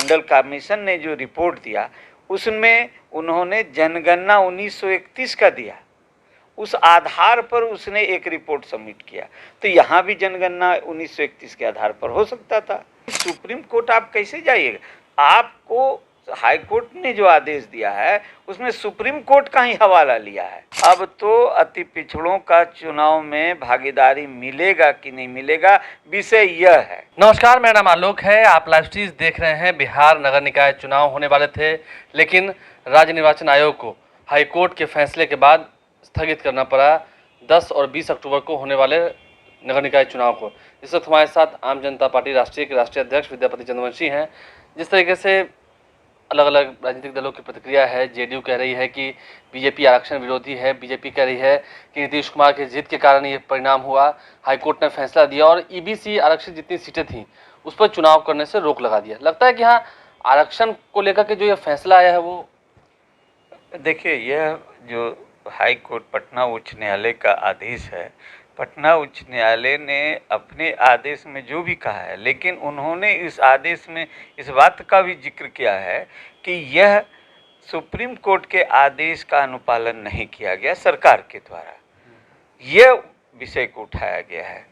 मंडल commission ने जो report दिया उसमें उन्होंने जनगणना 1931 का दिया, उस आधार पर उसने एक रिपोर्ट सबमिट किया। तो यहाँ भी जनगणना 1931 के आधार पर हो सकता था। सुप्रीम कोर्ट आप कैसे जाइएगा? आपको हाई कोर्ट ने जो आदेश दिया है उसमें सुप्रीम कोर्ट का ही हवाला लिया है। अब तो अति पिछड़ों का चुनाव में भागीदारी मिलेगा कि नहीं मिलेगा, विषय यह है। नमस्कार, मेरा नाम आलोक है। आप लाइव स्ट्रीम देख रहे हैं। बिहार नगर निकाय चुनाव होने वाले थे, लेकिन राज्य निर्वाचन आयोग को हाई कोर्ट के फैसले के बाद स्थगित करना पड़ा 10 और 20 अक्टूबर को होने वाले नगर निकाय चुनाव को। इस वक्त हमारे साथ आम जनता पार्टी राष्ट्रीय के राष्ट्रीय अध्यक्ष विद्यापति चंद्रवंशी हैं। जिस तरीके से अलग अलग राजनीतिक दलों की प्रतिक्रिया है, जेडीयू कह रही है कि बीजेपी आरक्षण विरोधी है, बीजेपी कह रही है कि नीतीश कुमार की जीत के कारण ये परिणाम हुआ, हाईकोर्ट ने फैसला दिया और ईबीसी आरक्षित जितनी सीटें थीं उस पर चुनाव करने से रोक लगा दिया। लगता है कि हाँ, आरक्षण को लेकर के जो ये फैसला आया है वो देखिए, यह जो हाई कोर्ट पटना उच्च न्यायालय का आदेश है, पटना उच्च न्यायालय ने अपने आदेश में जो भी कहा है, लेकिन उन्होंने इस आदेश में इस बात का भी जिक्र किया है कि यह सुप्रीम कोर्ट के आदेश का अनुपालन नहीं किया गया सरकार के द्वारा, यह विषय को उठाया गया है।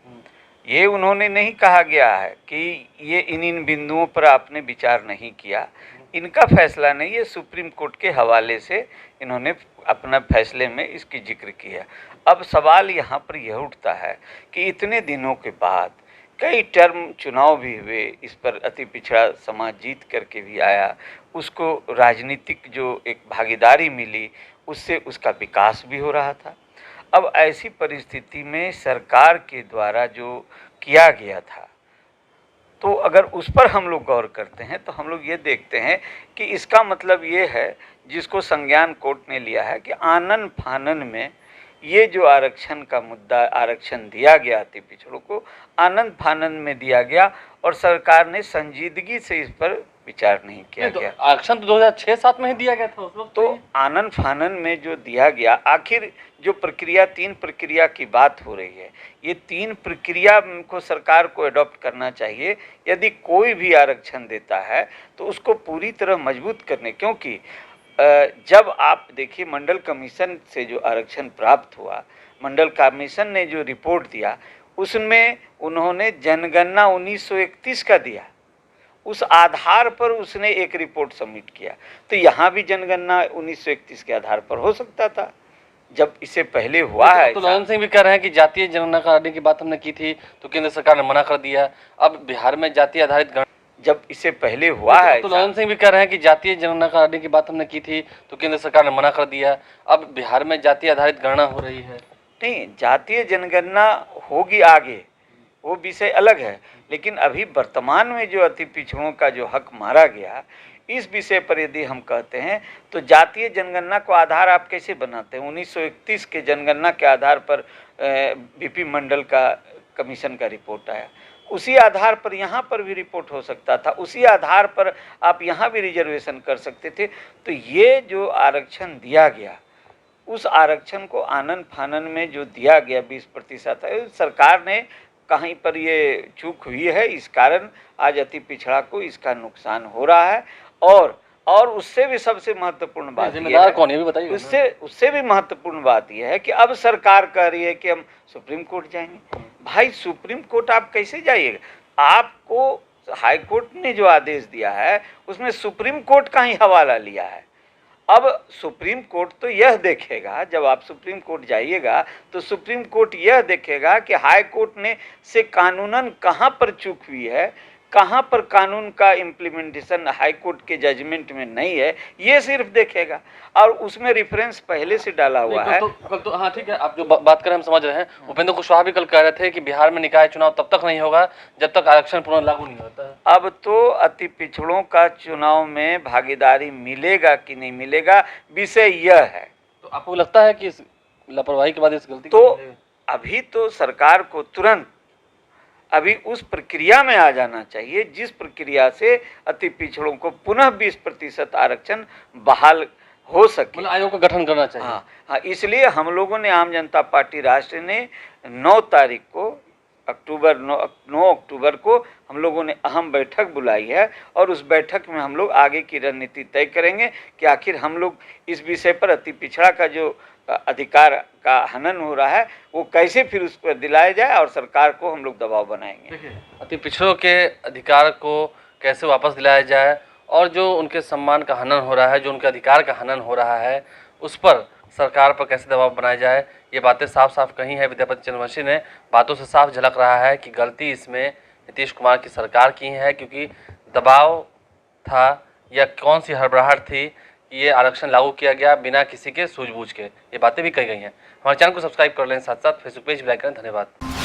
ये उन्होंने नहीं कहा गया है कि ये इन बिंदुओं पर आपने विचार नहीं किया, इनका फैसला नहीं, ये सुप्रीम कोर्ट के हवाले से इन्होंने अपना फैसले में इसकी जिक्र किया। अब सवाल यहाँ पर यह उठता है कि इतने दिनों के बाद कई टर्म चुनाव भी हुए, इस पर अति पिछड़ा समाज जीत करके भी आया, उसको राजनीतिक जो एक भागीदारी मिली उससे उसका विकास भी हो रहा था। अब ऐसी परिस्थिति में सरकार के द्वारा जो किया गया था, तो अगर उस पर हम लोग गौर करते हैं तो हम लोग ये देखते हैं कि इसका मतलब ये है, जिसको संज्ञान कोर्ट ने लिया है कि आनन फानन में ये जो आरक्षण का मुद्दा, आरक्षण दिया गया अति पिछड़ों को, आनंद फानन में दिया गया और सरकार ने संजीदगी से इस पर विचार नहीं किया गया। आरक्षण तो 2006-7 में ही दिया गया था उस वक्त। तो आनंद फानन में जो दिया गया, आखिर जो प्रक्रिया, 3 प्रक्रिया की बात हो रही है, ये 3 प्रक्रिया को सरकार को अडॉप्ट करना चाहिए। यदि कोई भी आरक्षण देता है तो उसको पूरी तरह मजबूत करने, क्योंकि जब आप देखिए मंडल कमीशन से जो आरक्षण प्राप्त हुआ, मंडल कमीशन ने जो रिपोर्ट दिया उसमें उन्होंने जनगणना 1931 का दिया, उस आधार पर उसने एक रिपोर्ट सबमिट किया। तो यहाँ भी जनगणना 1931 के आधार पर हो सकता था, जब इससे पहले हुआ है। तो ललन सिंह भी कह रहे हैं कि जातीय जनगणना कराने की बात हमने की थी तो केंद्र सरकार ने मना कर दिया। अब बिहार में जातीय आधारित जब इससे पहले हुआ है, तो ललन सिंह भी कह रहे हैं कि जातीय जनगणना कराने की बात हमने की थी तो केंद्र सरकार ने मना कर दिया। अब बिहार में जातीय आधारित गणना हो रही है। नहीं, जातीय जनगणना होगी आगे, वो विषय अलग है, लेकिन अभी वर्तमान में जो अति पिछड़ों का जो हक मारा गया, इस विषय पर यदि हम कहते हैं तो जातीय जनगणना को आधार आप कैसे बनाते हैं? 1931 के जनगणना के आधार पर बीपी मंडल का कमीशन का रिपोर्ट आया, उसी आधार पर यहाँ पर भी रिपोर्ट हो सकता था, उसी आधार पर आप यहाँ भी रिजर्वेशन कर सकते थे। तो ये जो आरक्षण दिया गया, उस आरक्षण को आनन फानन में जो दिया गया 20% है, सरकार ने कहीं पर ये चूक हुई है, इस कारण आज अति पिछड़ा को इसका नुकसान हो रहा है। और उससे भी सबसे महत्वपूर्ण बात जिम्मेदार कौन है भी बताइए। उससे भी महत्वपूर्ण बात यह है कि अब सरकार कह रही है कि हम सुप्रीम कोर्ट जाएंगे। भाई, सुप्रीम कोर्ट आप कैसे जाइएगा? आपको हाई कोर्ट ने जो आदेश दिया है उसमें सुप्रीम कोर्ट का ही हवाला लिया है। अब सुप्रीम कोर्ट तो यह देखेगा, जब आप सुप्रीम कोर्ट जाइएगा तो सुप्रीम कोर्ट यह देखेगा कि हाई कोर्ट ने से कानूनन कहाँ पर चूक हुई है, कहाँ पर कानून का इम्प्लीमेंटेशन हाई कोर्ट के जजमेंट में नहीं है, ये सिर्फ देखेगा। और उसमें रेफरेंस पहले से डाला हुआ है। तो हाँ, ठीक है, आप जो बात करें हम समझ रहे हैं। उपेंद्र कुशवाहा भी कल कह रहे थे कि बिहार में निकाय चुनाव तब तक नहीं होगा जब तक आरक्षण पूर्ण लागू नहीं होता है। अब तो अति पिछड़ों का चुनाव में भागीदारी मिलेगा कि नहीं मिलेगा, विषय यह है। तो आपको लगता है कि इस लापरवाही के बाद इस गलती तो अभी तो सरकार को तुरंत अभी उस प्रक्रिया में आ जाना चाहिए जिस प्रक्रिया से अति पिछड़ों को पुनः 20% आरक्षण बहाल हो सके। मतलब आयोग का गठन करना चाहिए। हाँ, इसलिए हम लोगों ने, आम जनता पार्टी राष्ट्र ने 9 तारीख को अक्टूबर 9 अक्टूबर को हम लोगों ने अहम बैठक बुलाई है और उस बैठक में हम लोग आगे की रणनीति तय करेंगे कि आखिर हम लोग इस विषय पर अति पिछड़ा का जो अधिकार का हनन हो रहा है वो कैसे फिर उस पर दिलाया जाए और सरकार को हम लोग दबाव बनाएंगे। देखिए, अति पिछड़ों के अधिकार को कैसे वापस दिलाया जाए और जो उनके सम्मान का हनन हो रहा है, जो उनके अधिकार का हनन हो रहा है, उस पर सरकार पर कैसे दबाव बनाया जाए, ये बातें साफ साफ कही है विद्यापति चंद्रवंशी ने। बातों से साफ झलक रहा है कि गलती इसमें नीतीश कुमार की सरकार की है, क्योंकि दबाव था या कौन सी हड़बड़ाहट थी कि ये आरक्षण लागू किया गया बिना किसी के सूझबूझ के। ये बातें भी कही गई हैं। हमारे चैनल को सब्सक्राइब कर लें, साथ साथ फेसबुक पेज भी लाइक करें। धन्यवाद।